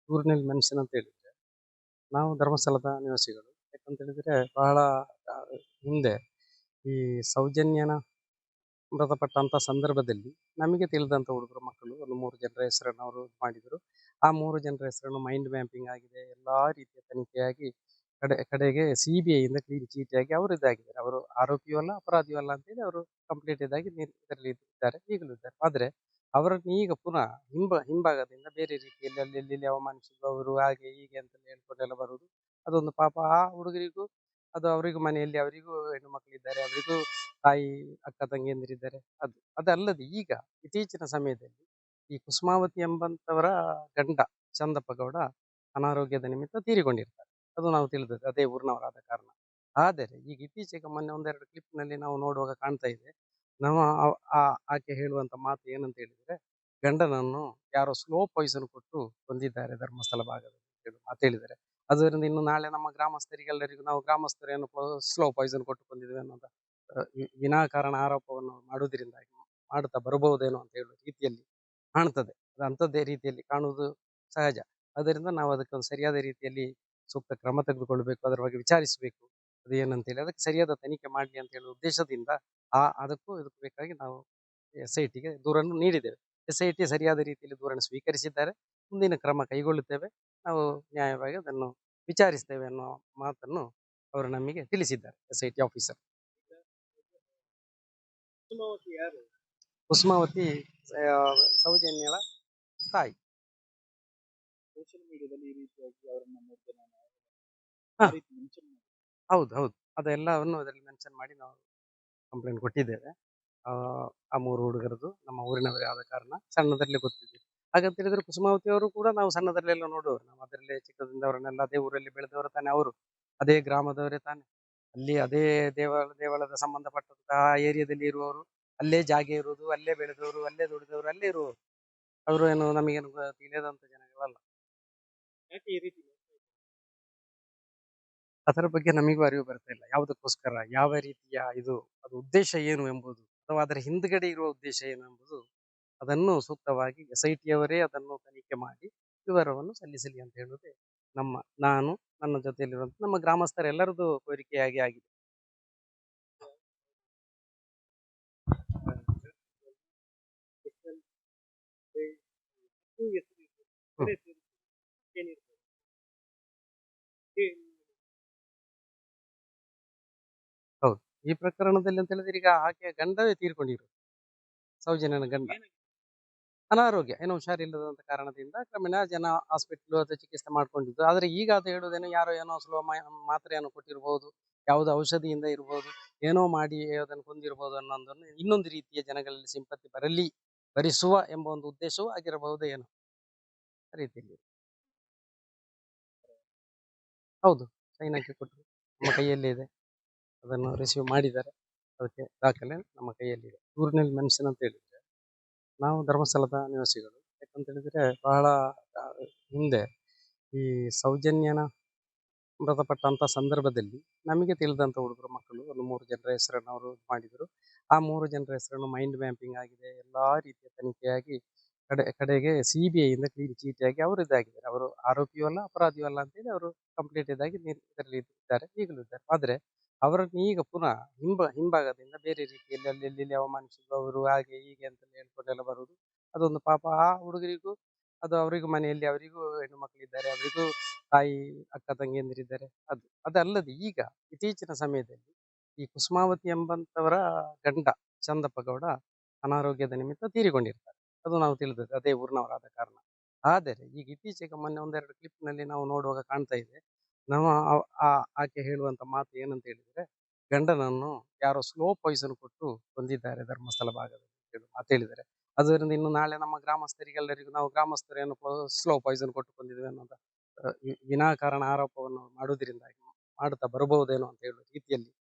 ಊರಿನಲ್ಲಿ ಮೆಣಸಿನ ಅಂತ ಹೇಳಿದ್ರೆ ನಾವು ಧರ್ಮಸ್ಥಳದ ನಿವಾಸಿಗಳು. ಯಾಕಂತ ಹೇಳಿದ್ರೆ ಬಹಳ ಆ, ಹಿಂದೆ ಈ ಸೌಜನ್ಯನ ಮೃತಪಟ್ಟಂತ ಸಂದರ್ಭದಲ್ಲಿ ನಮಗೆ ತಿಳಿದಂತ ಹುಡುಗರು ಮಕ್ಕಳು ಒಂದು 3 ಜನರ ಹೆಸರನ್ನು ಅವರು ಮಾಡಿದರು. ಆ 3 ಜನರ ಹೆಸರನ್ನು ಮೈಂಡ್ ಮ್ಯಾಪಿಂಗ್ ಆಗಿದೆ, ಎಲ್ಲಾ ರೀತಿಯ ತನಿಖೆಯಾಗಿ ಕಡೆಗೆ CBI ಇಂದ ಕ್ಲೀನ್ ಚೀಟಿಯಾಗಿ ಅವರು ಇದಾಗಿದ್ದಾರೆ. ಅವರು ಆರೋಪಿಯೂ ಅಲ್ಲ ಅಪರಾಧಿಯೂ ಅಲ್ಲ ಅಂತೇಳಿ ಅವರು ಕಂಪ್ಲೀಟ್ ಇದಾಗಿ ಇದರಲ್ಲಿ ಇದ್ದಾರೆ, ಈಗಲೂ ಇದ್ದಾರೆ. ಆದ್ರೆ ಅವರನ್ನು ಈಗ ಪುನಃ ಹಿಂಭಾಗದಿಂದ ಬೇರೆ ರೀತಿಯಲ್ಲಿ ಅಲ್ಲಿ ಅವಮಾನಿಸುವವರು ಹಾಗೆ ಹೀಗೆ ಅಂತ ಹೇಳ್ಕೊಂಡೆಲ್ಲ ಬರುವುದು ಅದೊಂದು ಪಾಪ. ಆ ಹುಡುಗರಿಗೂ ಅದು ಅವರಿಗೂ ಮನೆಯಲ್ಲಿ ಅವರಿಗೂ ಹೆಣ್ಣು ಮಕ್ಕಳಿದ್ದಾರೆ, ಅವರಿಗೂ ತಾಯಿ ಅಕ್ಕ ತಂಗಿಯಂದಿರಿದ್ದಾರೆ. ಅದಲ್ಲದೆ ಈಗ ಇತ್ತೀಚಿನ ಸಮಯದಲ್ಲಿ ಈ ಕುಸುಮಾವತಿ ಎಂಬಂತವರ ಗಂಡ ಚಂದಪ್ಪ ಗೌಡ ಅನಾರೋಗ್ಯದ ನಿಮಿತ್ತ ತೀರಿಕೊಂಡಿರ್ತಾರೆ. ಅದು ನಾವು ತಿಳಿದದ್ದು, ಅದೇ ಊರಿನವರಾದ ಕಾರಣ. ಆದರೆ ಈಗ ಇತ್ತೀಚೆಗೆ ಮೊನ್ನೆ ಒಂದೆರಡು ಕ್ಲಿಪ್ನಲ್ಲಿ ನಾವು ನೋಡುವಾಗ ಕಾಣ್ತಾ ಇದೆ, ನಮ್ಮ ಆಕೆ ಹೇಳುವಂತ ಮಾತು ಏನಂತ ಹೇಳಿದ್ರೆ, ಗಂಡನನ್ನು ಯಾರೋ ಸ್ಲೋ ಪಾಯ್ಸನ್ ಕೊಟ್ಟು ಕೊಂದಿದ್ದಾರೆ ಧರ್ಮಸ್ಥಳ ಭಾಗದಲ್ಲಿ ಹೇಳುವ ಮಾತು ಹೇಳಿದ್ದಾರೆ. ಅದರಿಂದ ಇನ್ನು ನಾಳೆ ನಮ್ಮ ಗ್ರಾಮಸ್ಥರಿಗೆಲ್ಲರಿಗೂ ನಾವು ಗ್ರಾಮಸ್ಥರೇನು ಸ್ಲೋ ಪಾಯ್ಸನ್ ಕೊಟ್ಟು ಕೊಂದಿದ್ದೇವೆ ಅನ್ನೋದ ವಿನಾಕಾರಣ ಆರೋಪವನ್ನು ಮಾಡುವುದರಿಂದಾಗಿ ಮಾಡುತ್ತಾ ಬರಬಹುದೇನೋ ಅಂತ ಹೇಳುವ ರೀತಿಯಲ್ಲಿ ಕಾಣ್ತದೆ. ಅದು ಅಂಥದ್ದೇ ರೀತಿಯಲ್ಲಿ ಕಾಣುವುದು ಸಹಜ. ಅದರಿಂದ ನಾವು ಅದಕ್ಕೆ ಒಂದು ಸರಿಯಾದ ರೀತಿಯಲ್ಲಿ ಸೂಕ್ತ ಕ್ರಮ ತೆಗೆದುಕೊಳ್ಬೇಕು, ಅದರ ಬಗ್ಗೆ ವಿಚಾರಿಸಬೇಕು. ಅದು ಏನಂತೇಳಿ ಅದಕ್ಕೆ ಸರಿಯಾದ ತನಿಖೆ ಮಾಡಲಿ ಅಂತ ಹೇಳುವ ಉದ್ದೇಶದಿಂದ ಅದಕ್ಕೂ ಇದಕ್ಕೂ ಬೇಕಾಗಿ ನಾವು SITಗೆ ದೂರನ್ನು ನೀಡಿದ್ದೇವೆ. SIT ಸರಿಯಾದ ರೀತಿಯಲ್ಲಿ ದೂರನ್ನು ಸ್ವೀಕರಿಸಿದ್ದಾರೆ. ಮುಂದಿನ ಕ್ರಮ ಕೈಗೊಳ್ಳುತ್ತೇವೆ, ನಾವು ನ್ಯಾಯವಾಗಿ ಅದನ್ನು ವಿಚಾರಿಸ್ತೇವೆ ಅನ್ನೋ ಮಾತನ್ನು ಅವರು ನಮಗೆ ತಿಳಿಸಿದ್ದಾರೆ, SIT ಆಫೀಸರ್. ಕುಸುಮಾವತಿ ಸೌಜನ್ಯಳ ತಾಯಿ. ಸೋಷಿಯಲ್ ಮೀಡಿಯಾದಲ್ಲಿ ಈ ರೀತಿಯಾಗಿ ಅವರನ್ನ 3 ಜನ ಹಾ. ಆ ರೀತಿ ಮೆನ್ಷನ್ ಮಾಡಿ ಹೌದು, ಅದೆಲ್ಲವನ್ನು ಅದರಲ್ಲಿ ಮೆನ್ಷನ್ ಮಾಡಿ ನಾವು ಕಂಪ್ಲೇಂಟ್ ಕೊಟ್ಟಿದ್ದೇವೆ. ಆ 3 ಹುಡುಗರದು ನಮ್ಮ ಊರಿನವರೇ ಆದ ಕಾರಣ ಸಣ್ಣದರಲ್ಲೇ ಗೊತ್ತಿದೆ. ಹಾಗಂತ ಹೇಳಿದ್ರೆ ಕುಸುಮಾವತಿ ಅವರು ಕೂಡ ನಾವು ಸಣ್ಣದರಲ್ಲೆಲ್ಲ ನೋಡುವವರು, ನಾವು ಅದರಲ್ಲೇ ಚಿಕ್ಕದಿಂದ ಅವರನ್ನೆಲ್ಲ ಅದೇ ಊರಲ್ಲಿ ಬೆಳೆದವರು ತಾನೆ ಅವರು, ಅದೇ ಗ್ರಾಮದವರೇ ತಾನೆ, ಅಲ್ಲಿ ಅದೇ ದೇವಳದ ಸಂಬಂಧಪಟ್ಟಂತಹ ಏರಿಯಾದಲ್ಲಿ ಇರುವವರು, ಅಲ್ಲೇ ಜಾಗ ಇರುವುದು, ಅಲ್ಲೇ ಬೆಳೆದವರು, ಅಲ್ಲೇ ದುಡಿದವರು, ಅಲ್ಲೇ ಇರುವವರು. ಅವರು ಏನು ನಮಗೇನು ತಿಳಿಯದಂತ ಜನಗಳಲ್ಲ. ಯಾಕೆ ಈ ರೀತಿ ಅದರ ಬಗ್ಗೆ ನಮಗೂ ಅರಿವು ಬರ್ತಾ ಇಲ್ಲ, ಯಾವುದಕ್ಕೋಸ್ಕರ, ಯಾವ ರೀತಿಯ ಅದು ಉದ್ದೇಶ ಏನು ಎಂಬುದು, ಅಥವಾ ಅದರ ಹಿಂದ್ಗಡೆ ಇರುವ ಉದ್ದೇಶ ಏನು ಎಂಬುದು, ಅದನ್ನು ಸೂಕ್ತವಾಗಿ SIT ಅವರೇ ಅದನ್ನು ತನಿಖೆ ಮಾಡಿ ವಿವರವನ್ನು ಸಲ್ಲಿಸಲಿ ಅಂತ ಹೇಳುವುದೇ ನಾನು ನನ್ನ ಜೊತೆಯಲ್ಲಿರುವಂತ ನಮ್ಮ ಗ್ರಾಮಸ್ಥರೆಲ್ಲರದು ಕೋರಿಕೆಯಾಗಿ ಆಗಿದೆ. ಹ್ಮ್. ಹೌದು, ಈ ಪ್ರಕರಣದಲ್ಲಿ ಅಂತ ಹೇಳಿದ್ರೆ ಈಗ ಆಕೆಯ ಗಂಡವೇ ತೀರ್ಕೊಂಡಿರು, ಸೌಜನ್ಯನ ಗಂಡ ಅನಾರೋಗ್ಯ ಏನೋ ಹುಷಾರಿಲ್ಲದಂತ ಕಾರಣದಿಂದ ಕ್ರಮೇಣ ಜನ ಹಾಸ್ಪಿಟ್ಲು ಅಥವಾ ಚಿಕಿತ್ಸೆ ಮಾಡ್ಕೊಂಡಿದ್ದು. ಆದ್ರೆ ಈಗ ಅದು ಹೇಳುವುದೇನೋ ಯಾರೋ ಏನೋ ಸ್ಲೋ ಮಾತ್ರೆಯನ್ನು ಕೊಟ್ಟಿರ್ಬೋದು, ಯಾವುದೋ ಔಷಧಿಯಿಂದ ಇರ್ಬೋದು, ಏನೋ ಮಾಡಿ ಅದನ್ನು ಕೊಂದಿರ್ಬೋದು ಅನ್ನೋದನ್ನು ಇನ್ನೊಂದು ರೀತಿಯ ಜನಗಳಲ್ಲಿ ಸಿಂಪತ್ತಿ ಭರಿಸುವ ಎಂಬ ಒಂದು ಉದ್ದೇಶವೂ ಆಗಿರಬಹುದು ಏನೋ ಆ ರೀತಿಯಲ್ಲಿ. ಹೌದು, ಸೈನ್ ಹಾಕಿ ಕೊಟ್ಟರು, ನಮ್ಮ ಕೈಯಲ್ಲಿ ಇದೆ, ಅದನ್ನು ರಿಸೀವ್ ಮಾಡಿದ್ದಾರೆ, ಅದಕ್ಕೆ ದಾಖಲೆ ನಮ್ಮ ಕೈಯಲ್ಲಿದೆ. ಊರಿನಲ್ಲಿ ಮೆಣಸಿನ ಅಂತ ಹೇಳಿದ್ರೆ ನಾವು ಧರ್ಮಸ್ಥಳದ ನಿವಾಸಿಗಳು. ಯಾಕಂತ ಹೇಳಿದ್ರೆ ಬಹಳ ಹಿಂದೆ ಈ ಸೌಜನ್ಯನ ಮೃತಪಟ್ಟಂತ ಸಂದರ್ಭದಲ್ಲಿ ನಮಗೆ ತಿಳಿದಂತ ಹುಡುಗರು ಮಕ್ಕಳು ಒಂದು 3 ಜನರ ಹೆಸರನ್ನು ಅವರು ಮಾಡಿದರು. ಆ 3 ಜನರ ಹೆಸರನ್ನು ಮೈಂಡ್ ಮ್ಯಾಪಿಂಗ್ ಆಗಿದೆ, ಎಲ್ಲಾ ರೀತಿಯ ತನಿಖೆಯಾಗಿ ಕಡೆಗೆ CBI ಇಂದ ಕ್ಲೀನ್ ಚೀಟಿಯಾಗಿ ಅವರು ಇದಾಗಿದ್ದಾರೆ. ಅವರು ಆರೋಪಿಯೂ ಅಲ್ಲ ಅಪರಾಧಿಯೂ ಅಲ್ಲ ಅಂತೇಳಿ ಅವರು ಕಂಪ್ಲೀಟ್ ಇದಾಗಿ ಇದರಲ್ಲಿ ಇದ್ದಾರೆ, ಈಗಲೂ ಇದ್ದಾರೆ. ಆದ್ರೆ ಅವರನ್ನು ಈಗ ಪುನಃ ಹಿಂಭಾಗದಿಂದ ಬೇರೆ ರೀತಿಯಲ್ಲಿ ಅಲ್ಲಿ ಅವಮಾನಿಸುವವರು ಹಾಗೆ ಹೀಗೆ ಅಂತ ಹೇಳ್ಕೊಂಡೆಲ್ಲ ಬರುವುದು ಅದೊಂದು ಪಾಪ. ಆ ಹುಡುಗರಿಗೂ ಅದು ಅವರಿಗೂ ಮನೆಯಲ್ಲಿ ಅವರಿಗೂ ಹೆಣ್ಣು ಮಕ್ಕಳಿದ್ದಾರೆ, ಅವರಿಗೂ ತಾಯಿ ಅಕ್ಕ ತಂಗಿಯಂದಿರಿದ್ದಾರೆ. ಅದಲ್ಲದೆ ಈಗ ಇತ್ತೀಚಿನ ಸಮಯದಲ್ಲಿ ಈ ಕುಸುಮಾವತಿ ಎಂಬಂತವರ ಗಂಡ ಚಂದಪ್ಪ ಗೌಡ ಅನಾರೋಗ್ಯದ ನಿಮಿತ್ತ ತೀರಿಕೊಂಡಿರ್ತಾರೆ. ಅದು ನಾವು ತಿಳಿದದ್ದು, ಅದೇ ಊರಿನವರಾದ ಕಾರಣ. ಆದರೆ ಈಗ ಇತ್ತೀಚೆಗೆ ಮೊನ್ನೆ ಒಂದೆರಡು ಕ್ಲಿಪ್ನಲ್ಲಿ ನಾವು ನೋಡುವಾಗ ಕಾಣ್ತಾ ಇದೆ, ನಮ್ಮ ಆಕೆ ಹೇಳುವಂತ ಮಾತು ಏನಂತ ಹೇಳಿದ್ರೆ, ಗಂಡನನ್ನು ಯಾರೋ ಸ್ಲೋ ಪಾಯ್ಸನ್ ಕೊಟ್ಟು ಕೊಂದಿದ್ದಾರೆ ಧರ್ಮಸ್ಥಳ ಭಾಗದಲ್ಲಿ ಹೇಳುವ ಮಾತು ಹೇಳಿದ್ದಾರೆ. ಅದರಿಂದ ಇನ್ನು ನಾಳೆ ನಮ್ಮ ಗ್ರಾಮಸ್ಥರಿಗೆಲ್ಲರಿಗೂ ನಾವು ಗ್ರಾಮಸ್ಥರೇನು ಸ್ಲೋ ಪಾಯ್ಸನ್ ಕೊಟ್ಟು ಕೊಂದಿದ್ದೇವೆ ಅನ್ನೋದ ವಿನಾಕಾರಣ ಆರೋಪವನ್ನು ಮಾಡುವುದರಿಂದಾಗಿ ಮಾಡುತ್ತಾ ಬರಬಹುದೇನೋ ಅಂತ ಹೇಳುವ ರೀತಿಯಲ್ಲಿ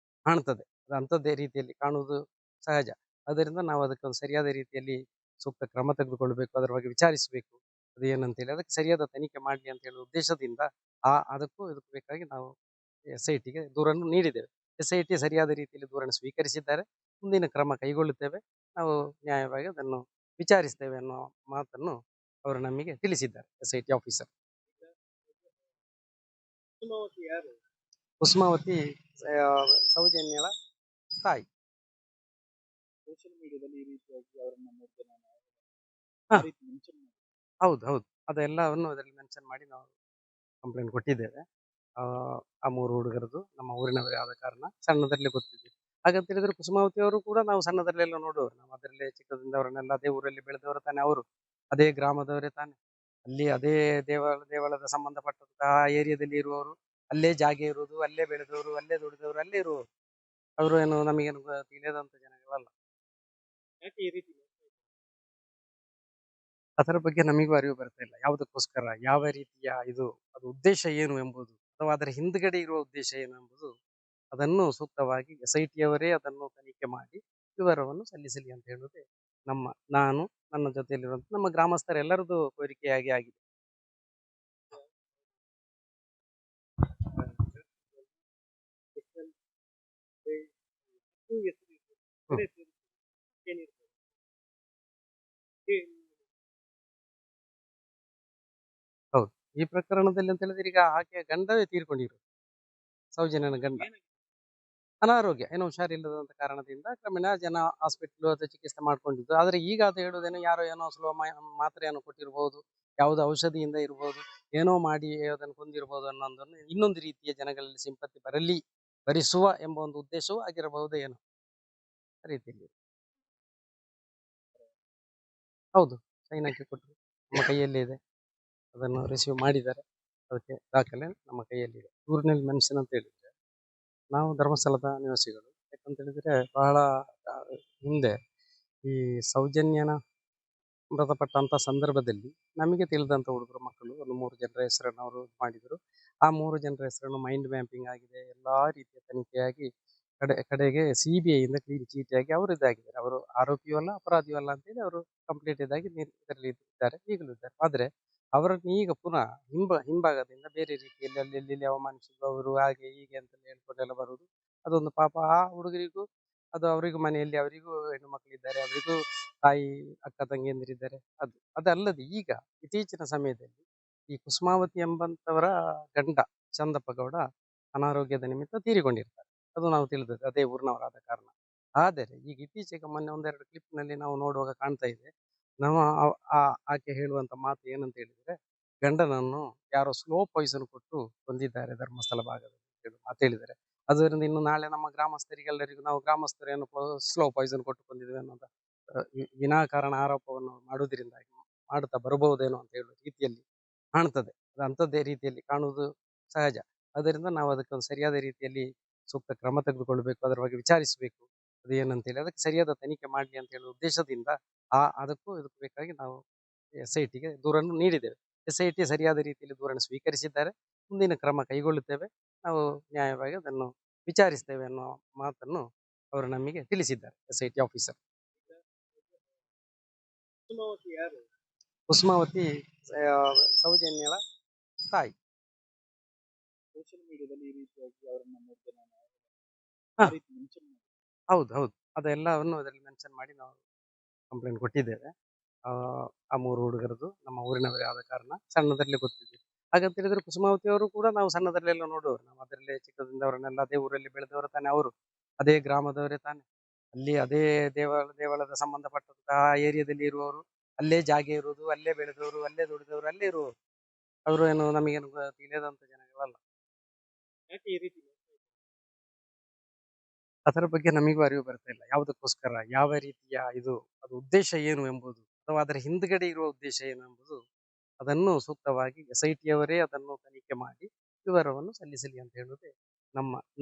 ಕಾಣ್ತದೆ. ಅದು ಅಂಥದ್ದೇ ರೀತಿಯಲ್ಲಿ ಕಾಣುವುದು ಸಹಜ. ಅದರಿಂದ ನಾವು ಅದಕ್ಕೆ ಒಂದು ಸರಿಯಾದ ರೀತಿಯಲ್ಲಿ ಸೂಕ್ತ ಕ್ರಮ ತೆಗೆದುಕೊಳ್ಬೇಕು, ಅದರ ಬಗ್ಗೆ ವಿಚಾರಿಸಬೇಕು. ಅದು ಏನಂತೇಳಿ ಅದಕ್ಕೆ ಸರಿಯಾದ ತನಿಖೆ ಮಾಡಲಿ ಅಂತ ಹೇಳುವ ಉದ್ದೇಶದಿಂದ ಅದಕ್ಕೂ ಇದಕ್ಕೂ ಬೇಕಾಗಿ ನಾವು SITಗೆ ದೂರನ್ನು ನೀಡಿದ್ದೇವೆ. SIT ಸರಿಯಾದ ರೀತಿಯಲ್ಲಿ ದೂರನ್ನು ಸ್ವೀಕರಿಸಿದ್ದಾರೆ, ಮುಂದಿನ ಕ್ರಮ ಕೈಗೊಳ್ಳುತ್ತೇವೆ, ನಾವು ನ್ಯಾಯವಾಗಿ ಅದನ್ನು ವಿಚಾರಿಸ್ತೇವೆ ಅನ್ನೋ ಮಾತನ್ನು ಅವರು ನಮಗೆ ತಿಳಿಸಿದ್ದಾರೆ, SIT ಆಫೀಸರ್. ಕುಸುಮಾವತಿ ಯಾರು? ಕುಸುಮಾವತಿ ಸೌಜನ್ಯಳ ತಾಯಿ. ಸೋಷಿಯಲ್ ಮೀಡಿಯಾದಲ್ಲಿ ಈ ರೀತಿಯಾಗಿ ಅವರನ್ನ 3 ಜನ ಹಾ, ಆ ರೀತಿ ಮೆನ್ಷನ್ ಮಾಡಿ. ಹೌದು ಹೌದು, ಅದೆಲ್ಲವನ್ನು ಅದರಲ್ಲಿ ಮೆನ್ಷನ್ ಮಾಡಿ ನಾವು ಕಂಪ್ಲೇಂಟ್ ಕೊಟ್ಟಿದ್ದೇವೆ. ಆ ಆ 3 ಹುಡುಗರದು ನಮ್ಮ ಊರಿನವರೇ ಆದ ಕಾರಣ ಸಣ್ಣದರಲ್ಲೇ ಗೊತ್ತಿದೆ. ಹಾಗಂತ ಹೇಳಿದ್ರೆ ಕುಸುಮಾವತಿ ಅವರು ಕೂಡ ನಾವು ಸಣ್ಣದರಲ್ಲೆಲ್ಲ ನೋಡುವವರು, ನಾವು ಅದರಲ್ಲೇ ಚಿಕ್ಕದಿಂದ ಅವರನ್ನೆಲ್ಲ ಅದೇ ಊರಲ್ಲಿ ಬೆಳೆದವರು ತಾನೆ ಅವರು, ಅದೇ ಗ್ರಾಮದವರೇ ತಾನೆ, ಅಲ್ಲಿ ಅದೇ ದೇವಳದ ಸಂಬಂಧಪಟ್ಟಂತಹ ಏರಿಯಾದಲ್ಲಿ ಇರುವವರು, ಅಲ್ಲೇ ಜಾಗ ಇರುವುದು, ಅಲ್ಲೇ ಬೆಳೆದವರು, ಅಲ್ಲೇ ದುಡಿದವರು, ಅಲ್ಲೇ ಇರುವವರು. ಅವರು ಏನು ನಮಗೇನು ತಿಳಿಯದಂತ ಜನಗಳಲ್ಲ. ಯಾಕೆ ಈ ರೀತಿ ಮಾಡ್ತಾ ಇದ್ದಾರೆ? ಅದರ ಬಗ್ಗೆ ನಮಗೂ ಅರಿವು ಬರ್ತಾ ಇಲ್ಲ, ಯಾವುದಕ್ಕೋಸ್ಕರ, ಯಾವ ರೀತಿಯ ಇದು, ಅದು ಉದ್ದೇಶ ಏನು ಎಂಬುದು, ಅಥವಾ ಅದರ ಹಿಂದ್ಗಡೆ ಇರುವ ಉದ್ದೇಶ ಏನು ಎಂಬುದು, ಅದನ್ನು ಸೂಕ್ತವಾಗಿ SIT ಅವರೇ ಅದನ್ನು ತನಿಖೆ ಮಾಡಿ ವಿವರವನ್ನು ಸಲ್ಲಿಸಲಿ ಅಂತ ಹೇಳುವುದೇ ನಾನು ನನ್ನ ಜೊತೆಯಲ್ಲಿರುವಂತ ನಮ್ಮ ಗ್ರಾಮಸ್ಥರೆಲ್ಲರದು ಕೋರಿಕೆಯಾಗಿ ಆಗಿದೆ. ಸ್ಪೆಷಲ್ ಡೇ ಅದು ಹೆಸರು ಇದೆ. ಹ್ಮ್. ಬೇರೆ ಹೆಸರು ಏನಿರ್ಬೋದು? ಏನು? ಹೌದು, ಈ ಪ್ರಕರಣದಲ್ಲಿ ಅಂತ ಹೇಳಿದ್ರೆ ಈಗ ಆಕೆಯ ಗಂಡವೇ ತೀರ್ಕೊಂಡಿರೋದು, ಸೌಜನ್ಯನ ಗಂಡ. ಏನಾಗಿದೆ? ಅನಾರೋಗ್ಯ, ಏನೋ ಹುಷಾರಿಲ್ಲದಂತ ಕಾರಣದಿಂದ ಕ್ರಮೇಣ ಜನ ಹಾಸ್ಪಿಟ್ಲು ಅಥವಾ ಚಿಕಿತ್ಸೆ ಮಾಡ್ಕೊಂಡಿದ್ದು. ಆದ್ರೆ ಈಗ ಅದು ಹೇಳುವುದೇನೋ ಯಾರೋ ಏನೋ ಸ್ಲೋ ಮಾತ್ರೆಯನ್ನು ಕೊಟ್ಟಿರ್ಬೋದು, ಯಾವುದೋ ಔಷಧಿಯಿಂದ ಇರ್ಬೋದು, ಏನೋ ಮಾಡಿ ಅದನ್ನು ಕೊಂದಿರ್ಬೋದು ಅನ್ನೋದನ್ನು ಇನ್ನೊಂದು ರೀತಿಯ ಜನಗಳಲ್ಲಿ ಸಿಂಪತಿ ಭರಿಸುವ ಎಂಬ ಒಂದು ಉದ್ದೇಶವೂ ಆಗಿರಬಹುದು ಏನೋ ಆ ರೀತಿಯಲ್ಲಿ. ಹೌದು, ಸೈನ್ ಹಾಕಿ ಕೊಟ್ಟರು, ನಮ್ಮ ಕೈಯಲ್ಲಿ ಇದೆ, ಅದನ್ನು ರಿಸೀವ್ ಮಾಡಿದ್ದಾರೆ. ಅದಕ್ಕೆ ದಾಖಲೆ ನಮ್ಮ ಕೈಯಲ್ಲಿದೆ. ಊರಿನಲ್ಲಿ ಮೆನ್ಷನ್ ಅಂತ ಹೇಳಿದ್ರೆ ನಾವು ಧರ್ಮಸ್ಥಳದ ನಿವಾಸಿಗಳು. ಯಾಕಂತ ಹೇಳಿದ್ರೆ ಬಹಳ ಆ, ಹಿಂದೆ ಈ ಸೌಜನ್ಯನ ಮೃತಪಟ್ಟಂತ ಸಂದರ್ಭದಲ್ಲಿ ನಮಗೆ ತಿಳಿದಂತ ಹುಡುಗರು ಮಕ್ಕಳು ಒಂದು 3 ಜನರ ಹೆಸರನ್ನು ಅವರು ಮಾಡಿದ್ರು. ಆ 3 ಜನರ ಹೆಸರನ್ನು ಮೈಂಡ್ ಮ್ಯಾಪಿಂಗ್ ಆಗಿದೆ, ಎಲ್ಲಾ ರೀತಿಯ ತನಿಖೆಯಾಗಿ ಕಡೆಗೆ CBI ಇಂದ ಕ್ಲೀನ್ ಚೀಟಿಯಾಗಿ ಅವರು ಇದಾಗಿದ್ದಾರೆ. ಅವರು ಆರೋಪಿಯೂ ಅಲ್ಲ ಅಪರಾಧಿಯೂ ಅಲ್ಲ ಅಂತೇಳಿ ಅವರು ಕಂಪ್ಲೀಟ್ ಇದಾಗಿ ಇದರಲ್ಲಿ ಇದ್ದಾರೆ, ಈಗಲೂ ಇದ್ದಾರೆ. ಆದ್ರೆ ಅವರನ್ನು ಈಗ ಪುನಃ ಹಿಂಭಾಗದಿಂದ ಬೇರೆ ರೀತಿಯಲ್ಲಿ ಅಲ್ಲಿ ಅವಮಾನಿಸುವುದು, ಅವರು ಹಾಗೆ ಹೀಗೆ ಅಂತ ಹೇಳ್ಕೊಂಡೆಲ್ಲ ಬರುವುದು, ಅದೊಂದು ಪಾಪ ಆ ಹುಡುಗರಿಗೂ, ಅದು ಅವರಿಗೂ ಮನೆಯಲ್ಲಿ ಅವರಿಗೂ ಹೆಣ್ಣು ಮಕ್ಕಳಿದ್ದಾರೆ, ಅವರಿಗೂ ತಾಯಿ ಅಕ್ಕ ತಂಗಿಯಂದಿರಿದ್ದಾರೆ. ಅದಲ್ಲದೆ ಈಗ ಇತ್ತೀಚಿನ ಸಮಯದಲ್ಲಿ ಈ ಕುಸುಮಾವತಿ ಎಂಬಂತವರ ಗಂಡ ಚಂದಪ್ಪ ಗೌಡ ಅನಾರೋಗ್ಯದ ನಿಮಿತ್ತ ತೀರಿಕೊಂಡಿರ್ತಾರೆ. ಅದು ನಾವು ತಿಳಿದದ್ದು, ಅದೇ ಊರಿನವರಾದ ಕಾರಣ. ಆದರೆ ಈಗ ಇತ್ತೀಚೆಗೆ ಮೊನ್ನೆ ಒಂದೆರಡು ಕ್ಲಿಪ್ನಲ್ಲಿ ನಾವು ನೋಡುವಾಗ ಕಾಣ್ತಾ ಇದೆ, ನಮ್ಮ ಆಕೆ ಹೇಳುವಂತ ಮಾತು ಏನಂತ ಹೇಳಿದ್ರೆ, ಗಂಡನನ್ನು ಯಾರೋ ಸ್ಲೋ ಪಾಯ್ಸನ್ ಕೊಟ್ಟು ಕೊಂದಿದ್ದಾರೆ ಧರ್ಮಸ್ಥಳ ಭಾಗದಲ್ಲಿ ಅಂತ ಹೇಳಿ ಮಾತು ಹೇಳಿದ್ದಾರೆ. ಅದರಿಂದ ಇನ್ನು ನಾಳೆ ನಮ್ಮ ಗ್ರಾಮಸ್ಥರಿಗೆಲ್ಲರಿಗೂ, ನಾವು ಗ್ರಾಮಸ್ಥರು ಏನು ಸ್ಲೋ ಪಾಯ್ಸನ್ ಕೊಟ್ಟು ಕೊಂದಿದ್ದೇವೆ ಅನ್ನೋದ ವಿನಾಕಾರಣ ಆರೋಪವನ್ನು ಮಾಡುವುದರಿಂದಾಗಿ ಮಾಡುತ್ತಾ ಬರಬಹುದೇನೋ ಅಂತ ಹೇಳುವ ರೀತಿಯಲ್ಲಿ ಕಾಣ್ತದೆ. ಅದು ಅಂಥದ್ದೇ ರೀತಿಯಲ್ಲಿ ಕಾಣುವುದು ಸಹಜ. ಅದರಿಂದ ನಾವು ಅದಕ್ಕೆ ಒಂದು ಸರಿಯಾದ ರೀತಿಯಲ್ಲಿ ಸೂಕ್ತ ಕ್ರಮ ತೆಗೆದುಕೊಳ್ಬೇಕು, ಅದರ ಬಗ್ಗೆ ವಿಚಾರಿಸಬೇಕು, ಅದು ಏನಂತೇಳಿ ಅದಕ್ಕೆ ಸರಿಯಾದ ತನಿಖೆ ಮಾಡಲಿ ಅಂತ ಹೇಳುವ ಉದ್ದೇಶದಿಂದ ಅದಕ್ಕೂ ಇದಕ್ಕೂ ಬೇಕಾಗಿ ನಾವು SITಗೆ ದೂರನ್ನು ನೀಡಿದ್ದೇವೆ. SIT ಸರಿಯಾದ ರೀತಿಯಲ್ಲಿ ದೂರನ್ನು ಸ್ವೀಕರಿಸಿದ್ದಾರೆ, ಮುಂದಿನ ಕ್ರಮ ಕೈಗೊಳ್ಳುತ್ತೇವೆ, ನಾವು ನ್ಯಾಯವಾಗಿ ಅದನ್ನು ವಿಚಾರಿಸ್ತೇವೆ ಅನ್ನೋ ಮಾತನ್ನು ಅವರು ನಮಗೆ ತಿಳಿಸಿದ್ದಾರೆ, SIT ಆಫೀಸರ್. ಕುಸುಮಾವತಿ ಯಾರು? ಕುಸುಮಾವತಿ ಸೌಜನ್ಯಳ ತಾಯಿ. ಸೋಷಿಯಲ್ ಮೀಡಿಯಾದಲ್ಲಿ ಈ ರೀತಿಯಾಗಿ ಅವರನ್ನ 3 ಜನ ಹಾ, ಆ ರೀತಿ ಮೆನ್ಷನ್ ಮಾಡಿ. ಹೌದು ಹೌದು, ಅದೆಲ್ಲವನ್ನು ಅದರಲ್ಲಿ ಮೆನ್ಷನ್ ಮಾಡಿ ನಾವು ಕಂಪ್ಲೇಂಟ್ ಕೊಟ್ಟಿದ್ದೇವೆ. ಆ 3 ಹುಡುಗರದು ನಮ್ಮ ಊರಿನವರೇ ಆದ ಕಾರಣ ಸಣ್ಣದರಲ್ಲೇ ಗೊತ್ತಿದೆ. ಹಾಗಂತ ಹೇಳಿದ್ರೆ ಕುಸುಮಾವತಿ ಅವರು ಕೂಡ ನಾವು ಸಣ್ಣದರಲ್ಲೆಲ್ಲ ನೋಡುವವರು, ನಾವು ಅದರಲ್ಲೇ ಚಿಕ್ಕದಿಂದ ಅವರನ್ನೆಲ್ಲ ಅದೇ ಊರಲ್ಲಿ ಬೆಳೆದವರು ತಾನೆ ಅವರು, ಅದೇ ಗ್ರಾಮದವರೇ ತಾನೆ, ಅಲ್ಲಿ ಅದೇ ದೇವಳದ ಸಂಬಂಧಪಟ್ಟಂತಹ ಏರಿಯಾದಲ್ಲಿ ಇರುವವರು, ಅಲ್ಲೇ ಜಾಗ ಇರುವುದು, ಅಲ್ಲೇ ಬೆಳೆದವರು, ಅಲ್ಲೇ ದುಡಿದವರು, ಅಲ್ಲೇ ಇರುವವರು. ಅವರು ಏನು ನಮಗೇನು ತಿಳಿಯದಂತ ಜನಗಳಲ್ಲ. ಯಾಕೆ ಈ ರೀತಿ ಮಾಡ್ತಾ ಇದ್ದಾರೆ? ಅದರ ಬಗ್ಗೆ ನಮಗೂ ಅರಿವು ಬರ್ತಾ ಇಲ್ಲ, ಯಾವುದಕ್ಕೋಸ್ಕರ, ಯಾವ ರೀತಿಯ ಇದು, ಅದು ಉದ್ದೇಶ ಏನು ಎಂಬುದು, ಅಥವಾ ಅದರ ಹಿಂದ್ಗಡೆ ಇರುವ ಉದ್ದೇಶ ಏನು ಎಂಬುದು, ಅದನ್ನು ಸೂಕ್ತವಾಗಿ SIT ಅವರೇ ಅದನ್ನು ತನಿಖೆ ಮಾಡಿ ವಿವರವನ್ನು ಸಲ್ಲಿಸಲಿ ಅಂತ ಹೇಳುವುದೇ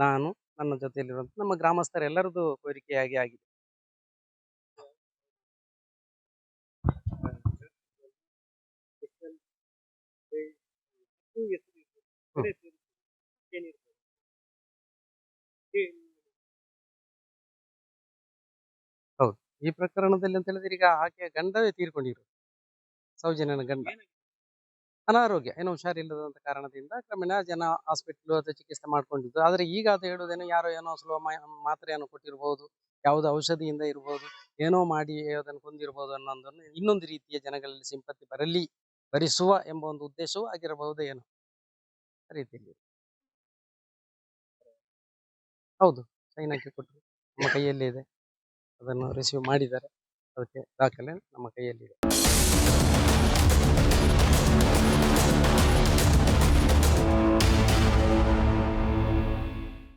ನಾನು ನನ್ನ ಜೊತೆಯಲ್ಲಿರುವಂತ ನಮ್ಮ ಗ್ರಾಮಸ್ಥರೆಲ್ಲರದು ಕೋರಿಕೆಯಾಗಿ ಆಗಿದೆ. ಸ್ಪೆಷಲ್ ಡೇ ಅದು ಹೆಸರು ಇದೆ. ಹ್ಮ್. ಬೇರೆ ಹೆಸರು ಏನಿರ್ಬೋದು? ಏನು? ಹೌದು, ಈ ಪ್ರಕರಣದಲ್ಲಿ ಅಂತ ಹೇಳಿದ್ರೆ ಈಗ ಆಕೆಯ ಗಂಡವೇ ತೀರ್ಕೊಂಡಿರೋದು, ಸೌಜನ್ಯನ ಗಂಡ. ಏನಾಗಿದೆ? ಅನಾರೋಗ್ಯ, ಏನೋ ಹುಷಾರಿಲ್ಲದಂತ ಕಾರಣದಿಂದ ಕ್ರಮೇಣ ಜನ ಹಾಸ್ಪಿಟ್ಲು ಅಥವಾ ಚಿಕಿತ್ಸೆ ಮಾಡ್ಕೊಂಡಿದ್ದು. ಆದ್ರೆ ಈಗ ಅದು ಹೇಳುವುದೇನೋ ಯಾರೋ ಏನೋ ಸ್ಲೋ ಮಾತ್ರೆಯನ್ನು ಕೊಟ್ಟಿರ್ಬೋದು, ಯಾವುದೋ ಔಷಧಿಯಿಂದ ಇರ್ಬೋದು, ಏನೋ ಮಾಡಿ ಅದನ್ನು ಕೊಂದಿರ್ಬೋದು ಅನ್ನೋದನ್ನು ಇನ್ನೊಂದು ರೀತಿಯ ಜನಗಳಲ್ಲಿ ಸಿಂಪತಿ ಭರಿಸುವ ಎಂಬ ಒಂದು ಉದ್ದೇಶವೂ ಆಗಿರಬಹುದು ಏನೋ ಆ ರೀತಿಯಲ್ಲಿ. ಹೌದು, ಸೈನ್ ಹಾಕಿ ಕೊಟ್ಟರು. ನಮ್ಮ ಕೈಯಲ್ಲಿ ಇದೆ. ಅದನ್ನು ರಿಸೀವ್ ಮಾಡಿದ್ದಾರೆ. ಅದಕ್ಕೆ ದಾಖಲೆ ನಮ್ಮ ಕೈಯಲ್ಲಿದೆ.